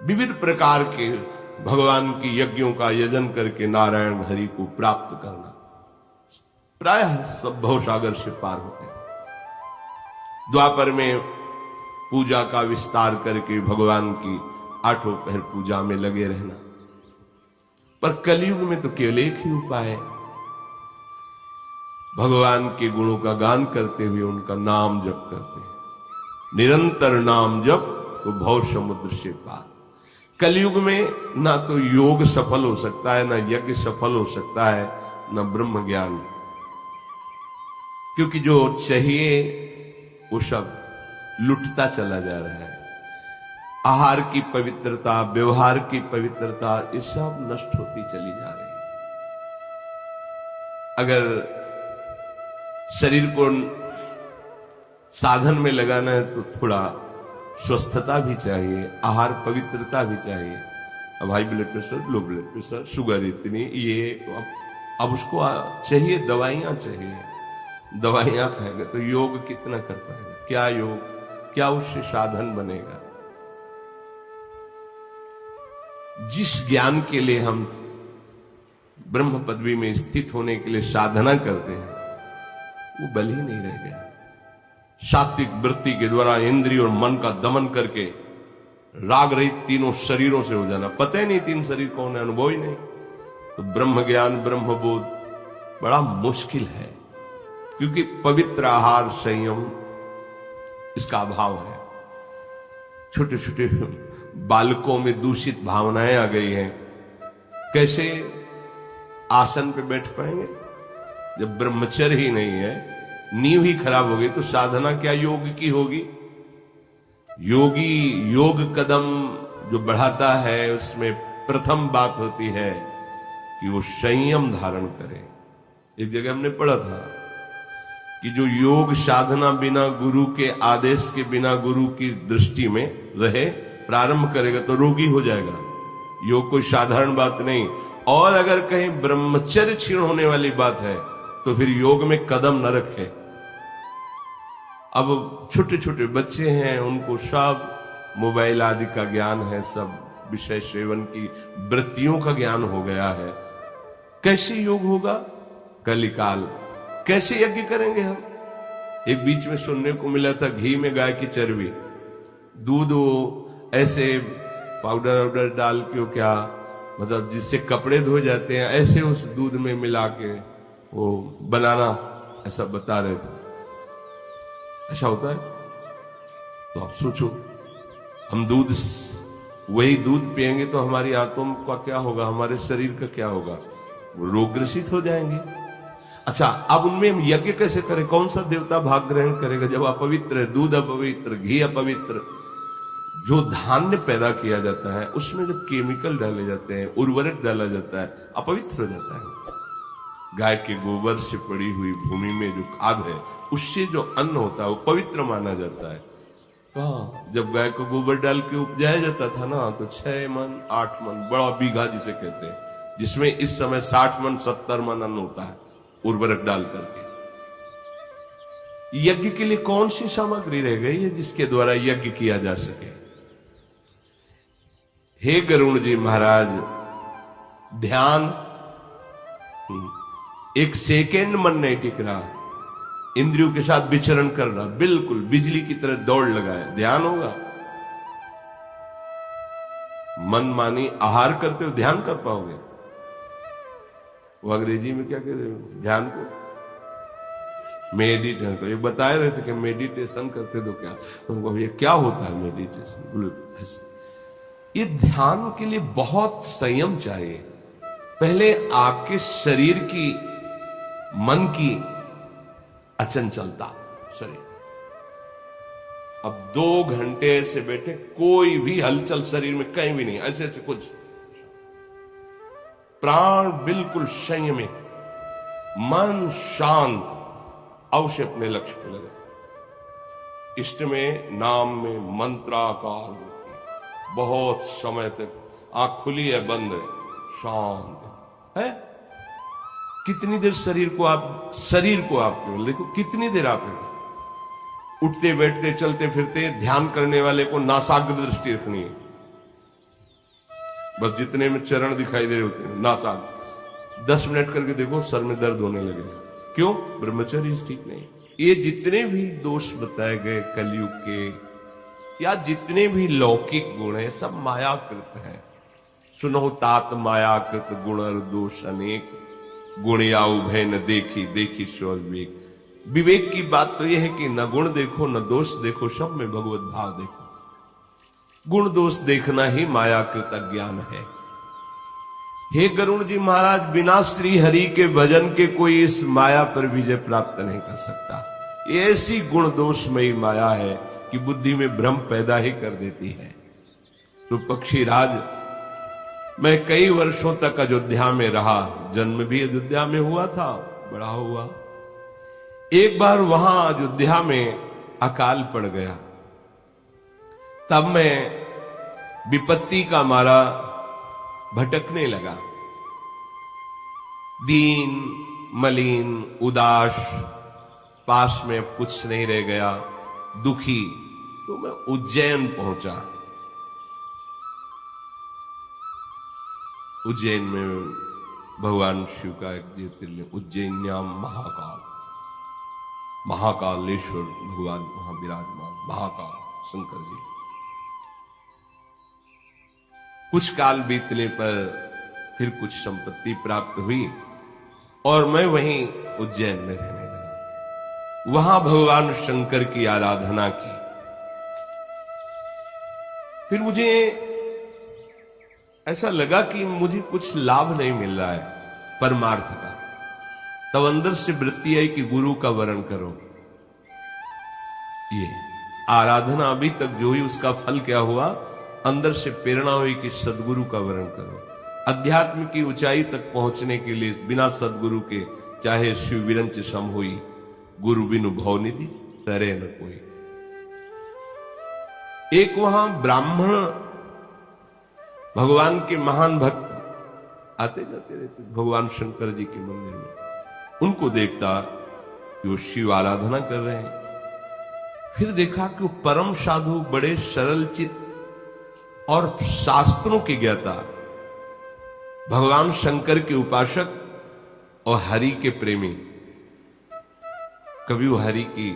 विविध प्रकार के भगवान की यज्ञों का यजन करके नारायण हरि को प्राप्त करना, प्रायः सब भवसागर से पार होते थे। द्वापर में पूजा का विस्तार करके भगवान की आठों पहर पूजा में लगे रहना। पर कलयुग में तो केवल एक ही उपाय है, भगवान के गुणों का गान करते हुए उनका नाम जप करते हैं। निरंतर नाम जप तो भव समुद्र से पार। कलयुग में ना तो योग सफल हो सकता है, ना यज्ञ सफल हो सकता है, ना ब्रह्म ज्ञान, क्योंकि जो चाहिए वो सब लुटता चला जा रहा है। आहार की पवित्रता, व्यवहार की पवित्रता, ये सब नष्ट होती चली जा रही है। अगर शरीर को साधन में लगाना है तो थोड़ा स्वस्थता भी चाहिए, आहार पवित्रता भी चाहिए। अब high blood pressure, low blood pressure, sugar इतनी, ये अब उसको चाहिए, दवाइयां चाहिए। दवाइयां खाएगा तो योग कितना कर पाएगा? क्या योग, क्या उससे साधन बनेगा? जिस ज्ञान के लिए हम ब्रह्म पदवी में स्थित होने के लिए साधना करते हैं, वो बल ही नहीं रह गया। सात्विक वृत्ति के द्वारा इंद्रिय और मन का दमन करके राग रहित तीनों शरीरों से हो जाना। पता ही नहीं तीन शरीर कौन है, अनुभव ही नहीं। तो ब्रह्म ज्ञान, ब्रह्म बोध बड़ा मुश्किल है। क्योंकि पवित्र आहार संयम इसका अभाव है। छोटे छोटे बालकों में दूषित भावनाएं आ गई हैं। कैसे आसन पे बैठ पाएंगे जब ब्रह्मचर्य ही नहीं है, नींव ही खराब हो गई तो साधना क्या योग की होगी। योगी योग कदम जो बढ़ाता है उसमें प्रथम बात होती है कि वो संयम धारण करे। एक जगह हमने पढ़ा था कि जो योग साधना बिना गुरु के आदेश के, बिना गुरु की दृष्टि में रहे प्रारंभ करेगा तो रोगी हो जाएगा। योग कोई साधारण बात नहीं। और अगर कहीं ब्रह्मचर्य क्षीण होने वाली बात है तो फिर योग में कदम न रखे। अब छोटे छोटे बच्चे हैं, उनको सब मोबाइल आदि का ज्ञान है, सब विषय सेवन की वृत्तियों का ज्ञान हो गया है। कैसे योग होगा कलिकाल, कैसे यज्ञ करेंगे हम। एक बीच में सुनने को मिला था घी में गाय की चर्बी, दूध वो ऐसे पाउडर वाउडर डाल के, क्या मतलब जिससे कपड़े धो जाते हैं, ऐसे उस दूध में मिला के वो बनाना, ऐसा बता रहे थे। ऐसा होता है तो आप सोचो, हम दूध, वही दूध पिएंगे तो हमारी आत्मा का क्या होगा, हमारे शरीर का क्या होगा, वो रोग ग्रसित हो जाएंगे। अच्छा, अब उनमें हम यज्ञ कैसे करें, कौन सा देवता भाग ग्रहण करेगा जब अपवित्र है, दूध अपवित्र, घी अपवित्र। जो धान्य पैदा किया जाता है उसमें जब केमिकल डाले जाते हैं, उर्वरक डाला जाता है, अपवित्र हो जाता है। गाय के गोबर से पड़ी हुई भूमि में जो खाद है उससे जो अन्न होता है वो पवित्र माना जाता है। कहा जब गाय को गोबर डाल के उपजाया जाता था ना, तो 6 मन 8 मन बड़ा बीघा जिसे कहते हैं, जिसमें इस समय 60 मन 70 मन अन्न होता है उर्वरक डाल करके। यज्ञ के लिए कौन सी सामग्री रह गई है जिसके द्वारा यज्ञ किया जा सके। हे गरुण जी महाराज, ध्यान, एक सेकेंड मन नहीं टिक रहा, इंद्रियों के साथ विचरण कर रहा, बिल्कुल बिजली की तरह दौड़ लगाए, ध्यान होगा। मन मानी आहार करते हो ध्यान कर पाओगे। वो अंग्रेजी में क्या कहते हैं ध्यान को, मेडिटेशन करो। ये बता रहे थे कि मेडिटेशन करते तो क्या, तुमको ये क्या होता है मेडिटेशन, बोले ऐसे। ये ध्यान के लिए बहुत संयम चाहिए। पहले आपके शरीर की, मन की अचंचलता शरीर। अब 2 घंटे से बैठे, कोई भी हलचल शरीर में कहीं भी नहीं, ऐसे ऐसे कुछ, प्राण बिल्कुल संयमित, मन शांत, अवश्य अपने लक्ष्य पे लगे। इष्ट में, नाम में मंत्राकार होती, बहुत समय तक आंख खुली है बंद है, शांत है। कितनी देर शरीर को आप केवल देखो, कितनी देर आप उठते बैठते चलते फिरते ध्यान करने वाले को नासाग्र दृष्टि रखनी है। बस जितने में चरण दिखाई दे रहे होते हैं नासाग्र, 10 मिनट करके देखो सर में दर्द होने लगेगा। क्यों? ब्रह्मचर्य ठीक नहीं। ये जितने भी दोष बताए गए कलयुग के, या जितने भी लौकिक गुण है, सब मायाकृत है। सुनो तात मायाकृत गुण और दोष अनेक, गुण या उभय न देखी, देखी स्व विवेक। विवेक की बात तो यह है कि न गुण देखो न दोष देखो, सब में भगवत भाव देखो। गुण दोष देखना ही मायाकृत अज्ञान है। हे गरुण जी महाराज, बिना श्री हरि के भजन के कोई इस माया पर विजय प्राप्त नहीं कर सकता। ये ऐसी गुण दोषमयी माया है कि बुद्धि में भ्रम पैदा ही कर देती है। तो पक्षीराज, मैं कई वर्षों तक अयोध्या में रहा, जन्म भी अयोध्या में हुआ था, बड़ा हुआ। एक बार वहां अयोध्या में अकाल पड़ गया, तब मैं विपत्ति का मारा भटकने लगा, दीन मलिन उदास, पास में कुछ नहीं रह गया, दुखी। तो मैं उज्जैन पहुंचा। उज्जैन में भगवान शिव का एक ज्योतिर्लिंग, उज्जैन्याम महाकाल, महाकालेश्वर भगवान वहां विराजमान, महाकाल शंकर जी। कुछ काल बीतने पर फिर कुछ संपत्ति प्राप्त हुई और मैं वहीं उज्जैन में रहने लगा। वहां भगवान शंकर की आराधना की। फिर मुझे ऐसा लगा कि मुझे कुछ लाभ नहीं मिल रहा है परमार्थ का। तब अंदर से वृत्ति आई कि गुरु का वरण करो। ये आराधना अभी तक जो हुई उसका फल क्या हुआ, अंदर से प्रेरणा हुई कि सदगुरु का वरण करो। अध्यात्म की ऊंचाई तक पहुंचने के लिए बिना सदगुरु के चाहे शिव विरंच सम हुई, गुरु बिनु भव निधि तरे न कोई। एक वहां ब्राह्मण भगवान के महान भक्त आते जाते रहते भगवान शंकर जी के मंदिर में, उनको देखता कि वो शिव आराधना कर रहे हैं। फिर देखा कि वो परम साधु, बड़े सरल चित्त और शास्त्रों के ज्ञाता, भगवान शंकर के उपासक और हरि के प्रेमी, कभी वो हरि की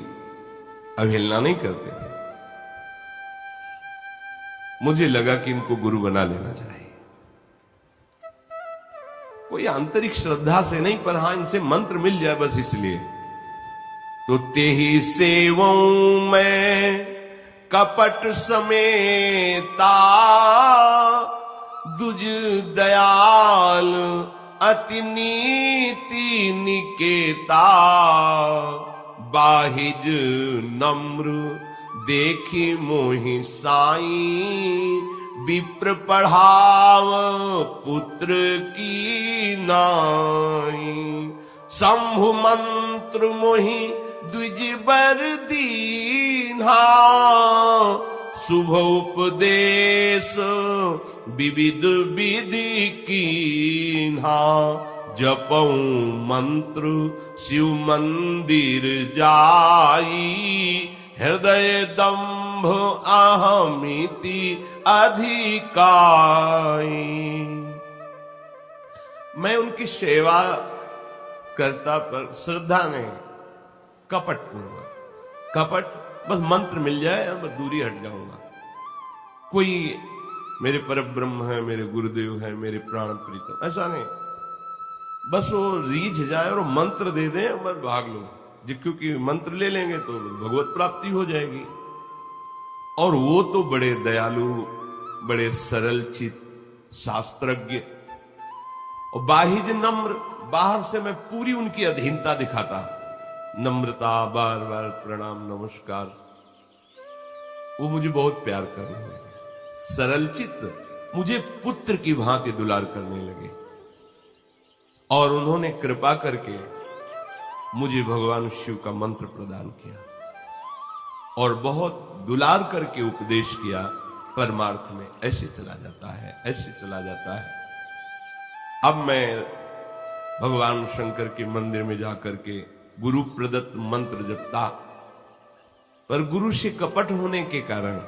अवहेलना नहीं करते थे। मुझे लगा कि इनको गुरु बना लेना चाहिए, कोई आंतरिक श्रद्धा से नहीं, पर हां इनसे मंत्र मिल जाए बस इसलिए। तो तेहि सेवऊं मैं कपट समेता, दुज दयाल अति नीति निकेता, बाहिज नम्र देखी मोहि साई, विप्र पढ़ाव पुत्र की नाई, शंभु मंत्र मोहि द्विज बर दीन्हा, शुभ उपदेश विविध विधि कीन्हा, जपऊं मंत्र शिव मंदिर जाई, हृदय दंभ अहमिति अधिकाई। मैं उनकी सेवा करता पर श्रद्धा नहीं, कपट पूर्वक। कपट बस मंत्र मिल जाए बस दूरी हट जाऊंगा। कोई मेरे परब्रह्म है, मेरे गुरुदेव है, मेरे प्राण प्रीतम, ऐसा नहीं। बस वो रीझ जाए और मंत्र दे दें बस भाग लो, क्योंकि मंत्र ले लेंगे तो भगवत प्राप्ति हो जाएगी। और वो तो बड़े दयालु, बड़े सरल चित्त, शास्त्रज्ञ और बाहिज नम्र। बाहर से मैं पूरी उनकी अधीनता दिखाता, नम्रता, बार बार प्रणाम नमस्कार। वो मुझे बहुत प्यार करने लगे, सरल चित्त, मुझे पुत्र की भांति दुलार करने लगे। और उन्होंने कृपा करके मुझे भगवान शिव का मंत्र प्रदान किया और बहुत दुलार करके उपदेश किया, परमार्थ में ऐसे चला जाता है, ऐसे चला जाता है। अब मैं भगवान शंकर के मंदिर में जाकर के गुरु प्रदत्त मंत्र जपता, पर गुरु से कपट होने के कारण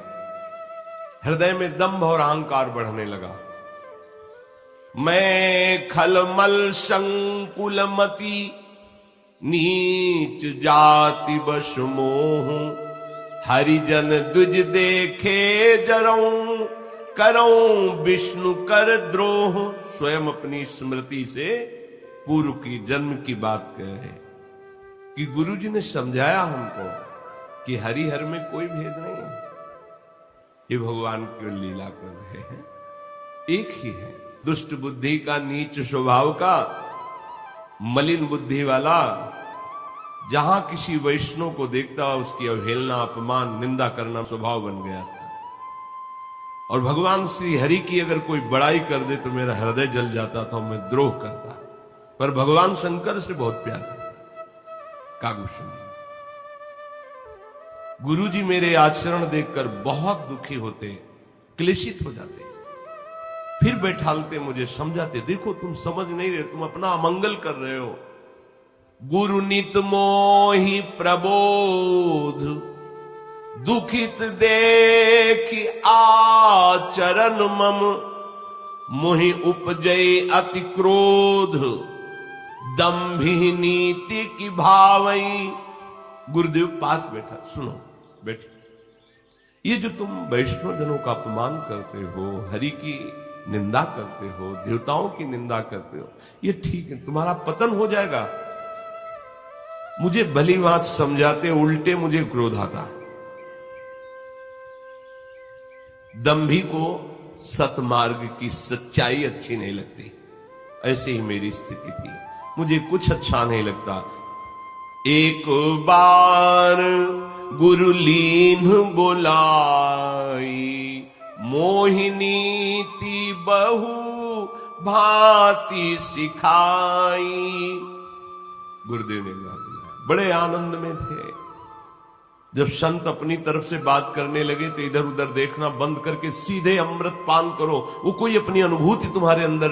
हृदय में दंभ और अहंकार बढ़ने लगा। मैं खलमल संकुलमती, नीच जाति बस मोह, हरिजन दुज देखे जरऊं, करऊं विष्णु कर द्रोह। स्वयं अपनी स्मृति से पूर्व की जन्म की बात कह रहे कि गुरुजी ने समझाया हमको कि हरिहर में कोई भेद नहीं है, ये भगवान की लीला कर रहे हैं, एक ही है। दुष्ट बुद्धि का, नीच स्वभाव का, मलिन बुद्धि वाला, जहां किसी वैष्णव को देखता उसकी अवहेलना, अपमान, निंदा करना स्वभाव बन गया था। और भगवान श्री हरि की अगर कोई बड़ाई कर दे तो मेरा हृदय जल जाता था, मैं द्रोह करता। पर भगवान शंकर से बहुत प्यार करता। कागभूषण गुरु जी मेरे आचरण देखकर बहुत दुखी होते, क्लेशित हो जाते, फिर बैठालते, मुझे समझाते, देखो तुम समझ नहीं रहे, तुम अपना अमंगल कर रहे हो। गुरु नित मोहि प्रबोध, दुखित देखि आचरण मम, मोहि उपजय अति क्रोध, दंभी नीति की भावई। गुरुदेव पास बैठा, सुनो बैठ, ये जो तुम वैष्णव जनों का अपमान करते हो, हरि की निंदा करते हो, देवताओं की निंदा करते हो, ये ठीक है, तुम्हारा पतन हो जाएगा। मुझे भली बात समझाते, उल्टे मुझे क्रोध आता। दंभी को सतमार्ग की सच्चाई अच्छी नहीं लगती। ऐसे ही मेरी स्थिति थी, मुझे कुछ अच्छा नहीं लगता। एक बार गुरु लीन बोलाई, मोहिनीति बहु भांति सिखाई। गुरुदेव ने बुलाया, बड़े आनंद में थे। जब संत अपनी तरफ से बात करने लगे तो इधर उधर देखना बंद करके सीधे अमृत पान करो। वो कोई अपनी अनुभूति तुम्हारे अंदर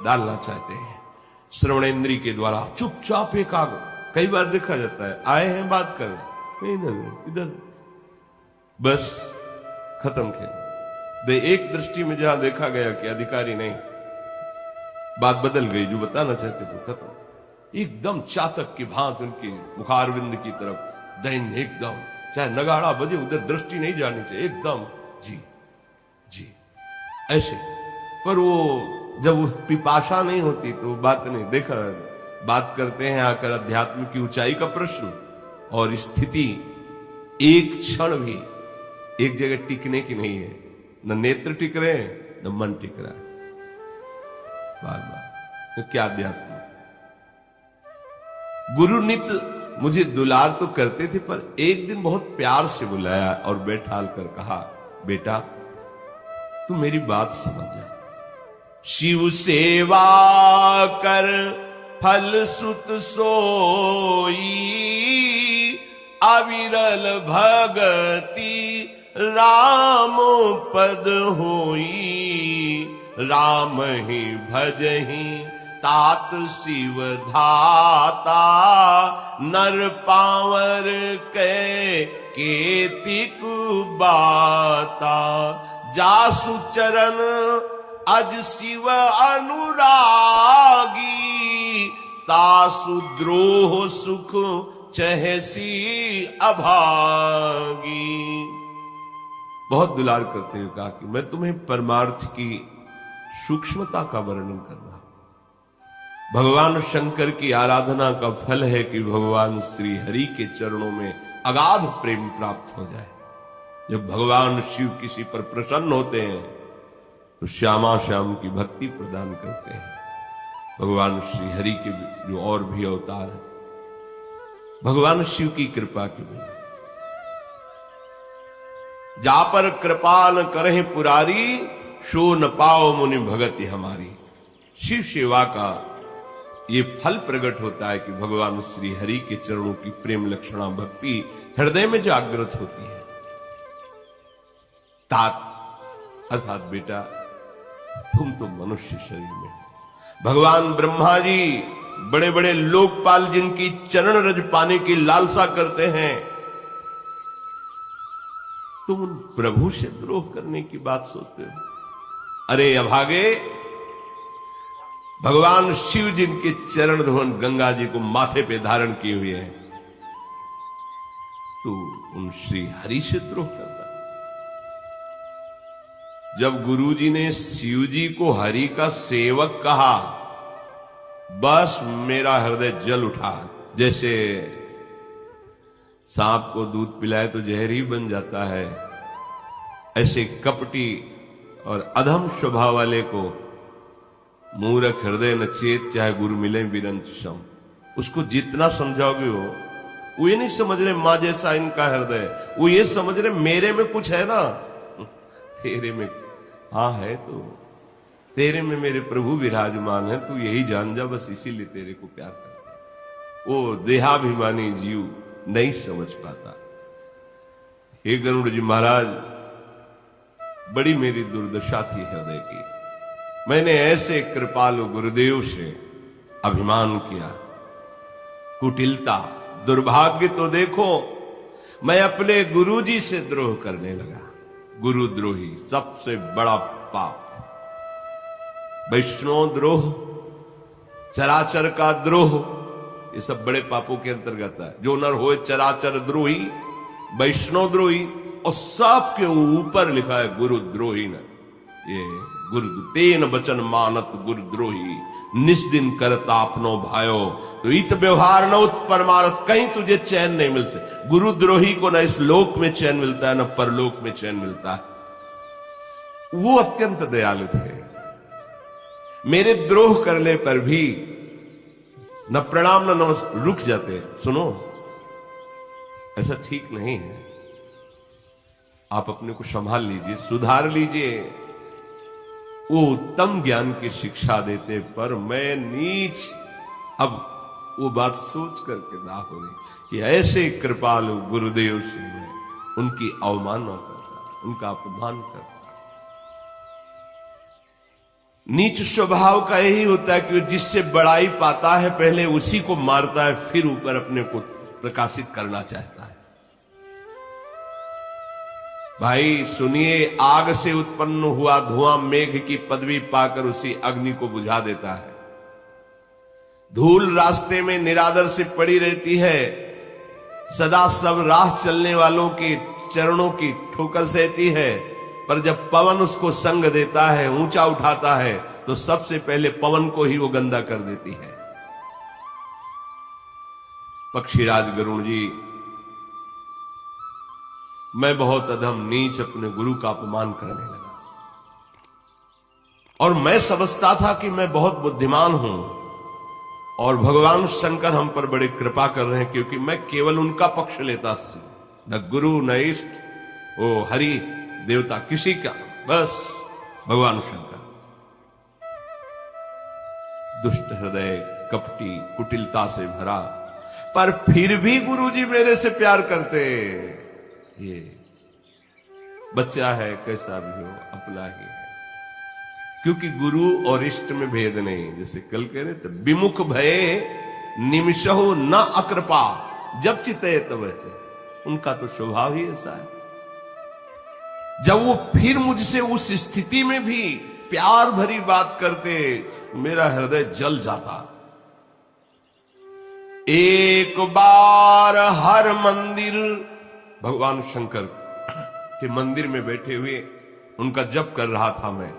डालना चाहते हैं श्रवणेंद्री के द्वारा। चुपचाप एकाग्र, कई बार देखा जाता है आए हैं बात करने, इधर इधर, बस खत्म खेल। एक दृष्टि में जहां देखा गया कि अधिकारी नहीं, बात बदल गई, जो बताना चाहते थे खत्म। एकदम चातक की भांति उनके मुखारविंद की तरफ दैन, एकदम चाहे नगाड़ा बजे उधर दृष्टि नहीं जानी चाहिए, एकदम जी जी ऐसे। पर वो जब वो पिपाशा नहीं होती तो बात नहीं देखा। बात करते हैं आकर अध्यात्म की ऊंचाई का प्रश्न, और स्थिति एक क्षण भी एक जगह टिकने की नहीं है। न नेत्र टिक रहे हैं, न मन टिक रहा है, बार बार। तो क्या अध्यात्म। गुरु नित मुझे दुलार तो करते थे, पर एक दिन बहुत प्यार से बुलाया और बैठाल कर कहा, बेटा तू मेरी बात समझ जा। शिव सेवा कर फल सुत सोई, अविरल भगति राम पद होई। राम ही भजहि तात शिव धाता, नर पावर के केतिक बाता। जासु चरण अज शिव अनुरागी, तासु द्रोह सुख चहसी अभागी। बहुत दुलार करते हुए कहा कि मैं तुम्हें परमार्थ की सूक्ष्मता का वर्णन कर रहा हूं। भगवान शंकर की आराधना का फल है कि भगवान श्री हरि के चरणों में अगाध प्रेम प्राप्त हो जाए। जब भगवान शिव किसी पर प्रसन्न होते हैं तो श्यामा श्याम की भक्ति प्रदान करते हैं। भगवान श्री हरि के जो और भी अवतार है, भगवान शिव की कृपा के बिना जा पर कृपा न करहि पुरारी, शो न पाओ मुनि भगति हमारी। शिव सेवा का ये फल प्रकट होता है कि भगवान श्री हरि के चरणों की प्रेम लक्षणा भक्ति हृदय में जागृत होती है। तात अर्थात बेटा तुम तो मनुष्य शरीर में। भगवान ब्रह्मा जी बड़े बड़े लोकपाल जिनकी चरण रज पाने की लालसा करते हैं, तुम उन प्रभु से द्रोह करने की बात सोचते हो। अरे अभागे, भगवान शिव जिनके चरण धोवन गंगा जी को माथे पे धारण किए हुए हैं, तू उन श्री हरि से द्रोह करता। जब गुरुजी ने शिव जी को हरि का सेवक कहा, बस मेरा हृदय जल उठा। जैसे सांप को दूध पिलाए तो जहर ही बन जाता है, ऐसे कपटी और अधम स्वभाव वाले को मूर्ख हृदय न चेत, चाहे गुरु मिले बिरंच सम। उसको जितना समझाओगे वो ये नहीं समझ रहे मां जैसा इनका हृदय, वो ये समझ रहे मेरे में कुछ है ना। तेरे में हाँ है, तो तेरे में मेरे प्रभु विराजमान है, तू यही जान जा, बस इसीलिए तेरे को प्यार करता है। वो देहाभिमानी जीव नहीं समझ पाता। हे गरुड़ जी महाराज, बड़ी मेरी दुर्दशा थी हृदय की। मैंने ऐसे कृपालु गुरुदेव से अभिमान किया, कुटिलता, दुर्भाग्य। तो देखो मैं अपने गुरुजी से द्रोह करने लगा। गुरुद्रोही सबसे बड़ा पाप। वैष्णव द्रोह, चराचर का द्रोह, ये सब बड़े पापों के अंतर्गत है। जो नर होए चराचर द्रोही, वैष्णव द्रोही, और सबके ऊपर लिखा है गुरुद्रोही न। ये गुरु तेन बचन मानत गुरुद्रोही, निस्दिन करता अपनो भायो, तो इत व्यवहार न उत परमारथ, कहीं तुझे चैन नहीं मिल सकता। गुरुद्रोही को न इस लोक में चैन मिलता है, न परलोक में चैन मिलता है। वो अत्यंत दयालु थे। मेरे द्रोह करने पर भी न प्रणाम न नमस्कार, रुक जाते, सुनो ऐसा ठीक नहीं है, आप अपने को संभाल लीजिए, सुधार लीजिए। वो उत्तम ज्ञान की शिक्षा देते, पर मैं नीच, अब वो बात सोच करके ना हो रही कि ऐसे कृपालु गुरुदेव श्री में उनकी अवमानना करता, उनका अपमान करता। नीच स्वभाव का यही होता है कि जिससे बड़ाई पाता है पहले उसी को मारता है, फिर ऊपर अपने को प्रकाशित करना चाहता है। भाई सुनिए, आग से उत्पन्न हुआ धुआं मेघ की पदवी पाकर उसी अग्नि को बुझा देता है। धूल रास्ते में निरादर से पड़ी रहती है, सदा सब राह चलने वालों के चरणों की ठोकर सहती है, पर जब पवन उसको संग देता है, ऊंचा उठाता है, तो सबसे पहले पवन को ही वो गंदा कर देती है। पक्षीराज गरुण जी, मैं बहुत अधम नीच अपने गुरु का अपमान करने लगा, और मैं समझता था कि मैं बहुत बुद्धिमान हूं, और भगवान शंकर हम पर बड़ी कृपा कर रहे हैं, क्योंकि मैं केवल उनका पक्ष लेता, न गुरु न इष्ट, वो हरि देवता किसी का, बस भगवान शंकर। दुष्ट हृदय, कपटी, कुटिलता से भरा, पर फिर भी गुरुजी मेरे से प्यार करते। ये बच्चा है, कैसा भी हो अपना ही है, क्योंकि गुरु और इष्ट में भेद नहीं। जैसे कल कह रहे थे, विमुख भये निमिषहु न अकृपा, जब चिते तब ऐसे, उनका तो स्वभाव ही ऐसा है। जब वो फिर मुझसे उस स्थिति में भी प्यार भरी बात करते, मेरा हृदय जल जाता। एक बार हर मंदिर, भगवान शंकर के मंदिर में बैठे हुए उनका जप कर रहा था मैं।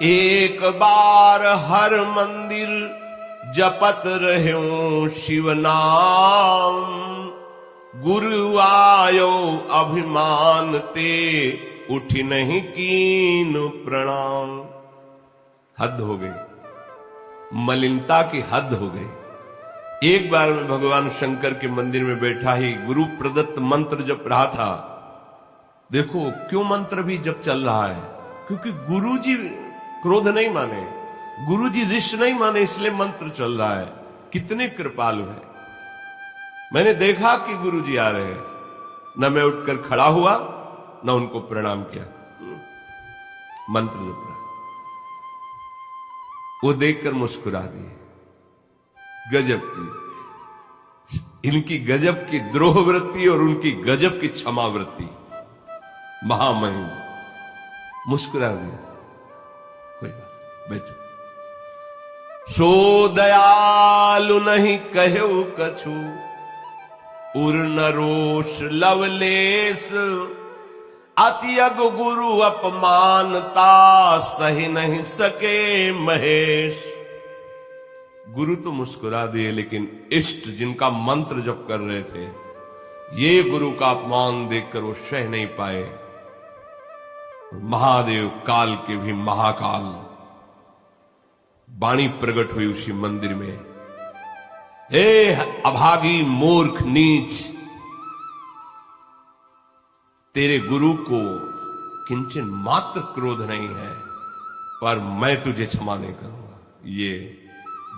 एक बार हर मंदिर जपत रह्यो शिव नाम, गुरु आयो अभिमान ते, उठी नहीं कीन प्रणाम। हद हो गई, मलिनता की हद हो गई। एक बार मैं भगवान शंकर के मंदिर में बैठा ही गुरु प्रदत्त मंत्र जप रहा था। देखो क्यों मंत्र भी जप चल रहा है, क्योंकि गुरुजी क्रोध नहीं माने, गुरुजी ऋष नहीं माने, इसलिए मंत्र चल रहा है। कितने कृपालु है। मैंने देखा कि गुरुजी आ रहे हैं, न मैं उठकर खड़ा हुआ न उनको प्रणाम किया, मंत्र जप रहा। वो देखकर मुस्कुरा दिए। गजब की, इनकी गजब की द्रोह वृत्ति और उनकी गजब की क्षमा वृत्ति, महामहिम। मुस्कुरा दिया, कोई बात, बैठो। सो दयालु नहीं कहो कछु, उर न रोष लवलेश, अति अग गुरु अपमानता, सही नहीं सके महेश। गुरु तो मुस्कुरा दिए, लेकिन इष्ट जिनका मंत्र जप कर रहे थे, ये गुरु का अपमान देखकर वो सह नहीं पाए। महादेव काल के भी महाकाल वाणी प्रकट हुई उसी मंदिर में। हे अभागी मूर्ख नीच, तेरे गुरु को किंचन मात्र क्रोध नहीं है, पर मैं तुझे क्षमा नहीं करूंगा। ये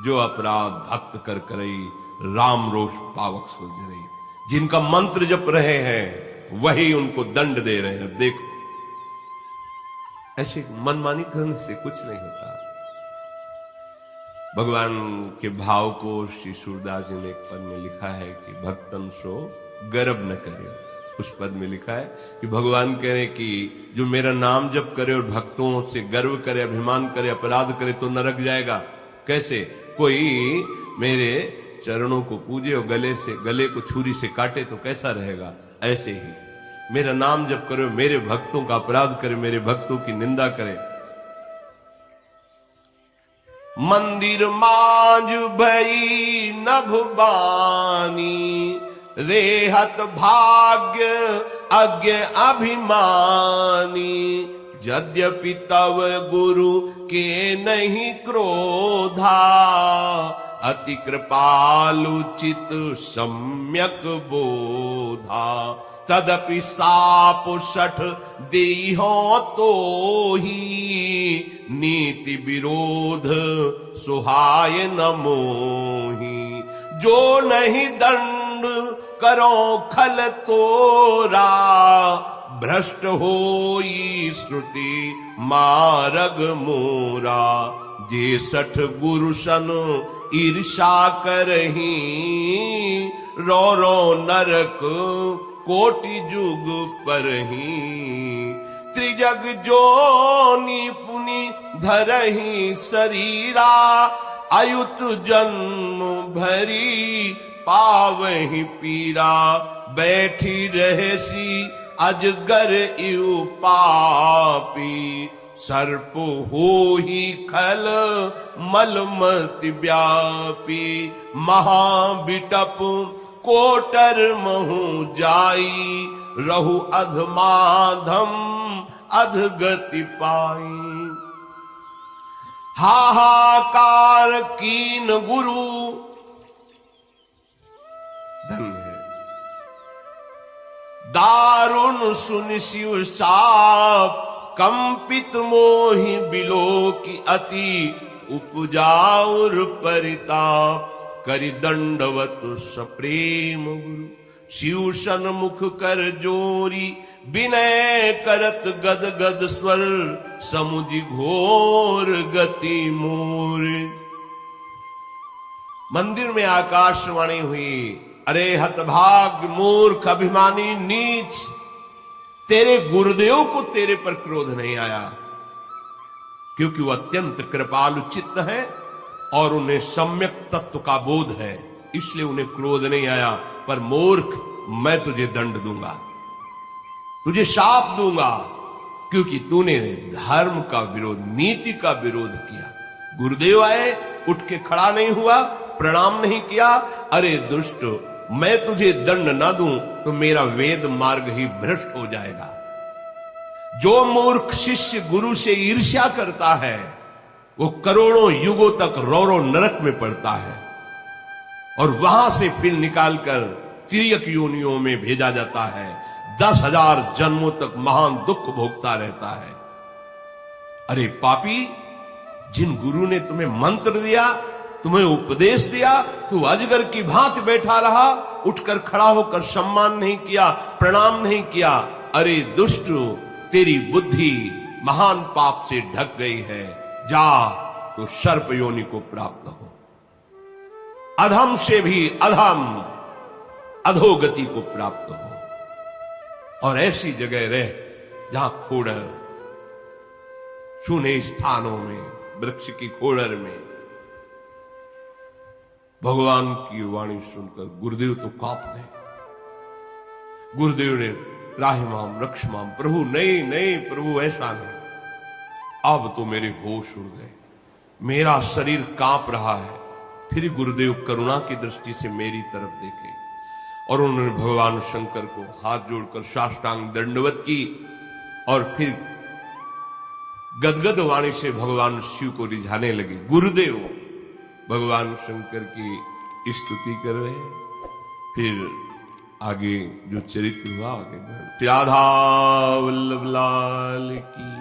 जो अपराध भक्त कर करई, राम रोष पावक सोच रही, जिनका मंत्र जप रहे हैं वही उनको दंड दे रहे हैं। देखो ऐसे मनमानी करने से कुछ नहीं होता। भगवान के भाव को श्री सूरदास जी ने एक पद में लिखा है कि भक्तन सो गर्व न करे। उस पद में लिखा है कि भगवान कह रहे कि जो मेरा नाम जप करे और भक्तों से गर्व करे, अभिमान करे, अपराध करे तो नरक जाएगा। कैसे? कोई मेरे चरणों को पूजे और गले को छुरी से काटे तो कैसा रहेगा? ऐसे ही मेरा नाम जप करे, मेरे भक्तों का अपराध करे, मेरे भक्तों की निंदा करे मंदिर मांझ भई नभबानी, रेहत भाग्य अज्ञ अभिमानी। यद्यपि तव गुरु के नहीं क्रोधा, अति कृपालुचित सम्यक बोधा। तदपि साप सठ देहो तो ही, नीति विरोध सुहाय न मोही। जो नहीं दंड करो खल तोरा, भ्रष्ट होई श्रुति मारग मोरा। जे सठ गुरु सन ईर्षा करही, रो रो नरक कोटि जुग परही। त्रिजग जोनि पुनि धरही शरीरा, अयुत जन्म भरी पावहि पीरा। बैठी रहसी अजगर इउ पापी, सर्प होहि खल मलमति व्यापी। महाबिटप कोटर महु जाई, रहु अधमाधम अधगति पाई। हाहाकार कीन गुरु, धन्य है। दारुण सुन शिव साप, कंपित मोहि बिलो की अति उपजाउर परिताप। करि दंडवत सप्रेम गुरु, शिव सन्मुख कर जोरी। विनय करत गद गद स्वर, समुझि घोर गति मोर। मंदिर में आकाशवाणी हुई, अरे हतभाग मूर्ख अभिमानी नीच, तेरे गुरुदेव को तेरे पर क्रोध नहीं आया, क्योंकि वो अत्यंत कृपालु चित्त है और उन्हें सम्यक तत्व का बोध है, इसलिए उन्हें क्रोध नहीं आया। पर मूर्ख, मैं तुझे दंड दूंगा, तुझे शाप दूंगा, क्योंकि तूने धर्म का विरोध, नीति का विरोध किया। गुरुदेव आए, उठ के खड़ा नहीं हुआ, प्रणाम नहीं किया। अरे दुष्ट, मैं तुझे दंड ना दूं तो मेरा वेद मार्ग ही भ्रष्ट हो जाएगा। जो मूर्ख शिष्य गुरु से ईर्ष्या करता है, वो करोड़ों युगों तक रौरो नरक में पड़ता है और वहां से फिर निकालकर तिर्यक योनियों में भेजा जाता है। 10,000 जन्मों तक महान दुख भोगता रहता है। अरे पापी, जिन गुरु ने तुम्हें मंत्र दिया, तुम्हें उपदेश दिया, तू अजगर की भांति बैठा रहा, उठकर खड़ा होकर सम्मान नहीं किया, प्रणाम नहीं किया। अरे दुष्ट, तेरी बुद्धि महान पाप से ढक गई है, जा तो सर्प योनि को प्राप्त हो। अधम से भी अधम अधोगति को प्राप्त हो और ऐसी जगह रह जहां खोड़र, सुने स्थानों में, वृक्ष की खोड़र में भगवान की वाणी सुनकर गुरुदेव तो कांप गए। गुरुदेव ने त्राहिमाम रक्षमाम, प्रभु नहीं नहीं प्रभु, ऐसा नहीं, अब तो मेरे होश उड़ गए, मेरा शरीर कांप रहा है। फिर गुरुदेव करुणा की दृष्टि से मेरी तरफ देखे और उन्होंने भगवान शंकर को हाथ जोड़कर साष्टांग दंडवत की और फिर गदगद वाणी से भगवान शिव को रिझाने लगे। गुरुदेव भगवान शंकर की स्तुति कर रहे हैं। फिर आगे जो चरित्र हुआ आगे, राधा वल्लभ लाल की